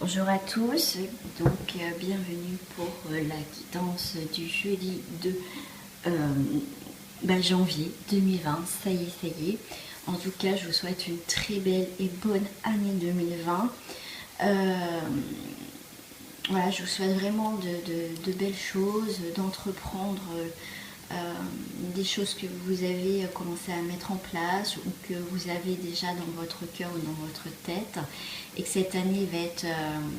Bonjour à tous, donc bienvenue pour la guidance du jeudi de janvier 2020. Ça y est. En tout cas, je vous souhaite une très belle et bonne année 2020. Voilà, je vous souhaite vraiment de belles choses, d'entreprendre des choses que vous avez commencé à mettre en place ou que vous avez déjà dans votre cœur ou dans votre tête, et que cette année va être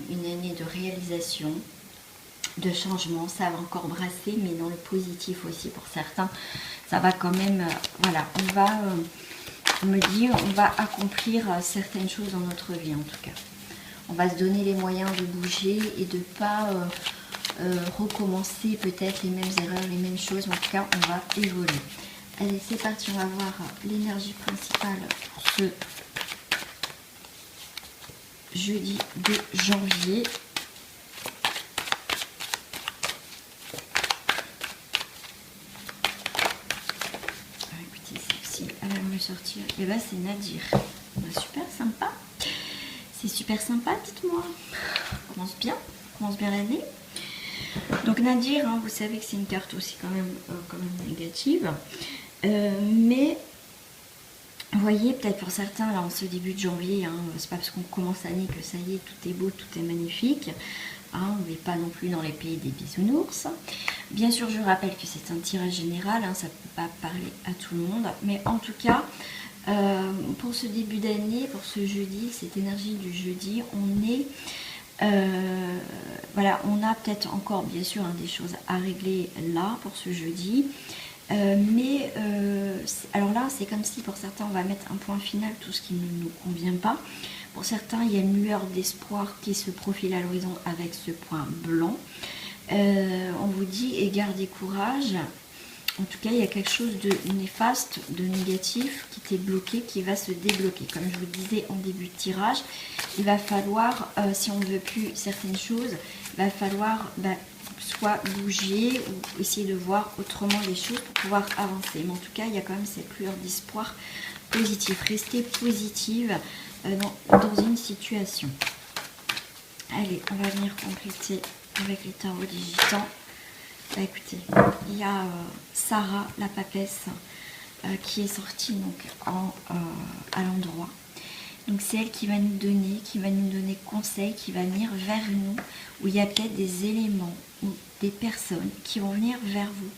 une année de réalisation, de changement. Ça va encore brasser, mais dans le positif aussi pour certains. Ça va quand même, voilà, on va, on me dit, on va accomplir certaines choses dans notre vie en tout cas. On va se donner les moyens de bouger et de ne pas recommencer peut-être les mêmes erreurs, les mêmes choses. Mais en tout cas, on va évoluer. Allez, c'est parti. On va voir l'énergie principale pour ce jeudi de janvier. Ah, écoutez, celle-ci, elle va me sortir. Et là, c'est Nadir. Super sympa. C'est super sympa, dites-moi. Commence bien l'année. Donc Nadir, hein, vous savez que c'est une carte aussi quand même négative. Mais vous voyez, peut-être pour certains, là en ce début de janvier, hein, c'est pas parce qu'on commence l'année que ça y est, tout est beau, tout est magnifique. Hein, on n'est pas non plus dans les pays des bisounours. Bien sûr, je rappelle que c'est un tirage général, hein, ça ne peut pas parler à tout le monde. Mais en tout cas, pour ce début d'année, pour ce jeudi, cette énergie du jeudi, on est... voilà, on a peut-être encore bien sûr des choses à régler là pour ce jeudi. Alors là, c'est comme si pour certains, on va mettre un point final, tout ce qui ne nous convient pas. Pour certains, il y a une lueur d'espoir qui se profile à l'horizon avec ce point blanc. On vous dit, et gardez courage. En tout cas, il y a quelque chose de néfaste, de négatif qui était bloqué, qui va se débloquer. Comme je vous disais en début de tirage, il va falloir, si on ne veut plus certaines choses, il va falloir soit bouger ou essayer de voir autrement les choses pour pouvoir avancer. Mais en tout cas, il y a quand même cette lueur d'espoir positif. Restez positive dans une situation. Allez, on va venir compléter avec les tarots digitants. Bah, écoutez, il y a Sarah, la papesse, qui est sortie donc à l'endroit. Donc c'est elle qui va nous donner conseil, qui va venir vers nous, où il y a peut-être des éléments ou des personnes qui vont venir vers vous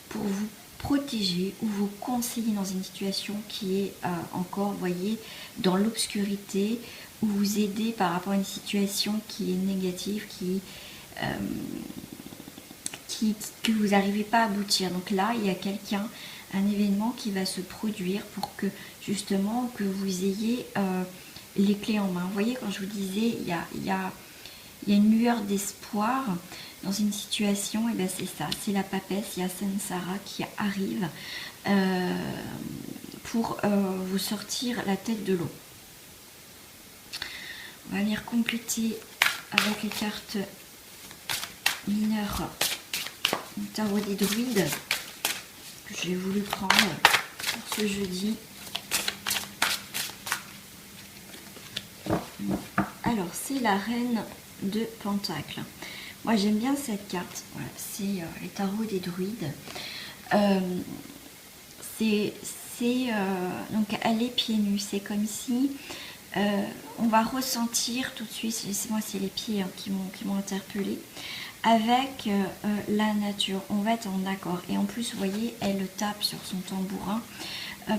pour vous protéger ou vous conseiller dans une situation qui est encore, vous voyez, dans l'obscurité, ou vous aider par rapport à une situation qui est négative, que vous n'arrivez pas à aboutir. Donc là, il y a quelqu'un, un événement qui va se produire pour que justement que vous ayez les clés en main. Vous voyez, quand je vous disais, il y a une lueur d'espoir dans une situation, et bien c'est ça, c'est la papesse, il y a Sansara qui arrive pour vous sortir la tête de l'eau. On va venir compléter avec les cartes mineures du tarot des druides que j'ai voulu prendre pour ce jeudi. Alors, c'est la reine de Pentacles. Moi, j'aime bien cette carte. Voilà, c'est les tarots des druides. Donc, elle est pieds nus. C'est comme si on va ressentir tout de suite, moi, c'est les pieds qui m'ont interpellée, avec la nature. On va être en accord. Et en plus, vous voyez, elle tape sur son tambourin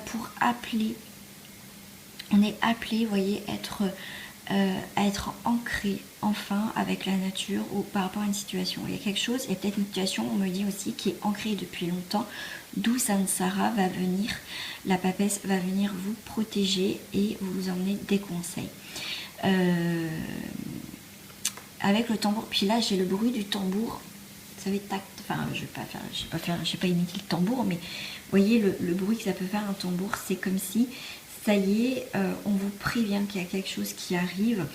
pour appeler. On est appelé, vous voyez, à être ancré enfin avec la nature ou par rapport à une situation. Il y a quelque chose, il y a peut-être une situation, on me dit aussi, qui est ancrée depuis longtemps, d'où Sansara va venir, la papesse va venir vous protéger et vous emmener des conseils. Avec le tambour, puis là j'ai le bruit du tambour, vous savez, tac, enfin je vais pas imiter le tambour, mais vous voyez le bruit que ça peut faire un tambour, c'est comme si ça y est, on vous prévient qu'il y a quelque chose qui arrive,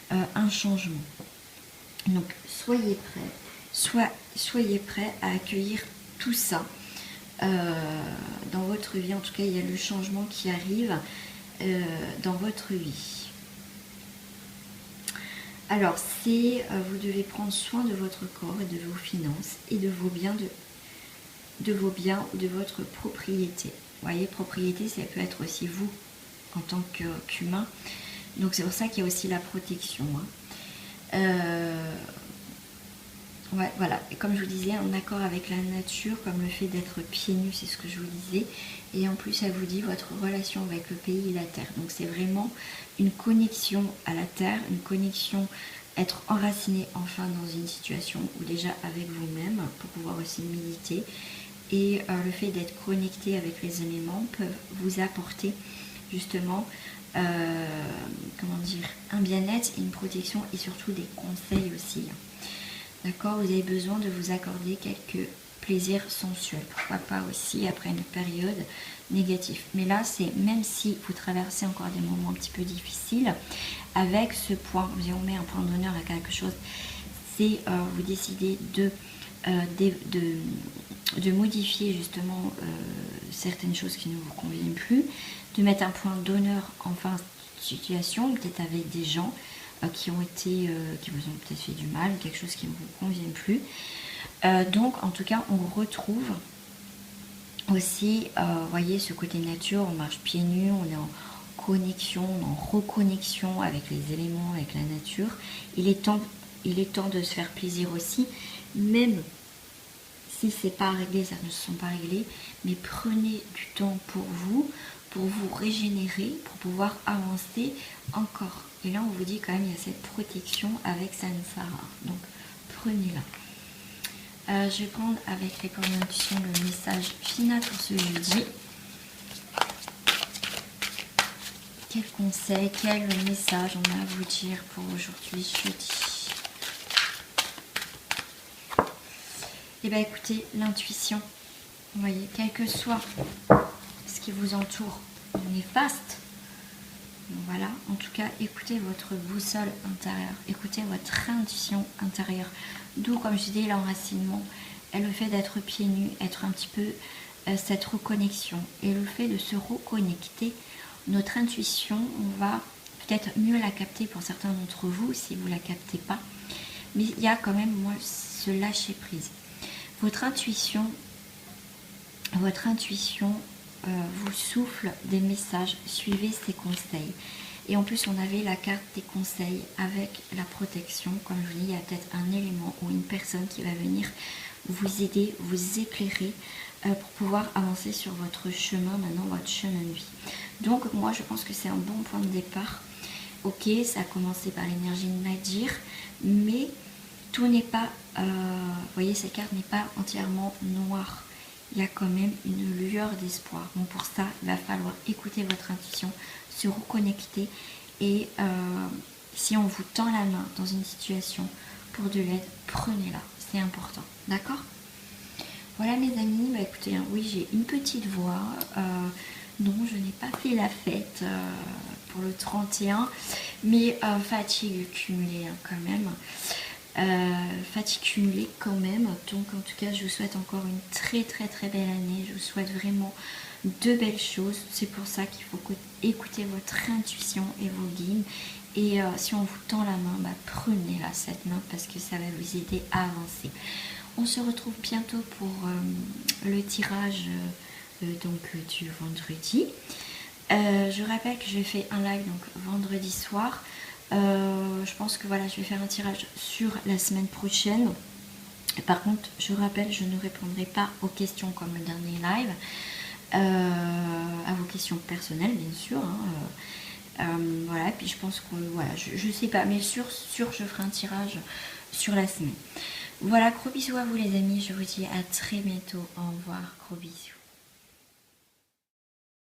un changement. Donc soyez prêts à accueillir tout ça dans votre vie. En tout cas, il y a le changement qui arrive dans votre vie. Alors, c'est vous devez prendre soin de votre corps et de vos finances et de vos biens, de vos biens ou de votre propriété. Vous voyez, propriété, ça peut être aussi vous en tant qu'humain. Donc, c'est pour ça qu'il y a aussi la protection. Hein. Ouais, voilà. Et comme je vous disais, en accord avec la nature, comme le fait d'être pieds nus, c'est ce que je vous disais. Et en plus, ça vous dit votre relation avec le pays et la terre. Donc, c'est vraiment une connexion à la terre, une connexion, être enraciné enfin dans une situation ou déjà avec vous-même pour pouvoir aussi méditer. Et le fait d'être connecté avec les éléments peut vous apporter justement comment dire, un bien-être, une protection et surtout des conseils aussi. D'accord, vous avez besoin de vous accorder quelques plaisirs sensuels. Pourquoi pas aussi après une période négative. Mais là, c'est même si vous traversez encore des moments un petit peu difficiles, avec ce point, on met un point d'honneur à quelque chose, c'est vous décidez de modifier justement certaines choses qui ne vous conviennent plus, de mettre un point d'honneur en fin de situation, peut-être avec des gens qui ont été, qui vous ont peut-être fait du mal, quelque chose qui ne vous convient plus. Donc en tout cas on retrouve aussi, voyez, ce côté nature, on marche pieds nus, on est en connexion, en reconnexion avec les éléments, avec la nature. Il est temps de se faire plaisir aussi, même si c'est pas réglé, ça ne se sont pas réglés, mais prenez du temps pour vous régénérer, pour pouvoir avancer encore. Et là, on vous dit quand même, il y a cette protection avec Sansara. Donc, prenez-la. Je vais prendre avec les cordes d'intuition le message final pour ce jeudi. Quel conseil, quel message on a à vous dire pour aujourd'hui, jeudi? Eh bien, écoutez, l'intuition, vous voyez, quel que soit ce qui vous entoure de néfaste, voilà, en tout cas, écoutez votre boussole intérieure, écoutez votre intuition intérieure, d'où, comme je dis, l'enracinement, et le fait d'être pieds nus, être un petit peu cette reconnexion, et le fait de se reconnecter, notre intuition, on va peut-être mieux la capter pour certains d'entre vous, si vous ne la captez pas, mais il y a quand même, moi, ce lâcher prise. Votre intuition vous souffle des messages, suivez ses conseils. Et en plus, on avait la carte des conseils avec la protection. Comme je vous dis, il y a peut-être un élément ou une personne qui va venir vous aider, vous éclairer pour pouvoir avancer sur votre chemin, maintenant votre chemin de vie. Donc, moi, je pense que c'est un bon point de départ. Ok, ça a commencé par l'énergie de Nadir, mais tout n'est pas, vous voyez, cette carte n'est pas entièrement noire. Il y a quand même une lueur d'espoir. Donc pour ça, il va falloir écouter votre intuition, se reconnecter. Et si on vous tend la main dans une situation pour de l'aide, prenez-la. C'est important. D'accord? Voilà mes amis. Bah, écoutez, hein, oui, j'ai une petite voix. Non, je n'ai pas fait la fête pour le 31. Mais fatigue cumulée hein, quand même. Fatigue cumulée quand même. Donc en tout cas je vous souhaite encore une très très très belle année. Je vous souhaite vraiment de belles choses. C'est pour ça qu'il faut écouter votre intuition et vos guides. Et si on vous tend la main, bah, prenez-la cette main parce que ça va vous aider à avancer. On se retrouve bientôt pour le tirage du vendredi. Je rappelle que je fais un live donc vendredi soir. Je pense que voilà, je vais faire un tirage sur la semaine prochaine. Par contre, je rappelle, je ne répondrai pas aux questions comme le dernier live, à vos questions personnelles, bien sûr. Hein, voilà, puis je pense que voilà, je sais pas, mais sûr, je ferai un tirage sur la semaine. Voilà, gros bisous à vous les amis. Je vous dis à très bientôt. Au revoir, gros bisous.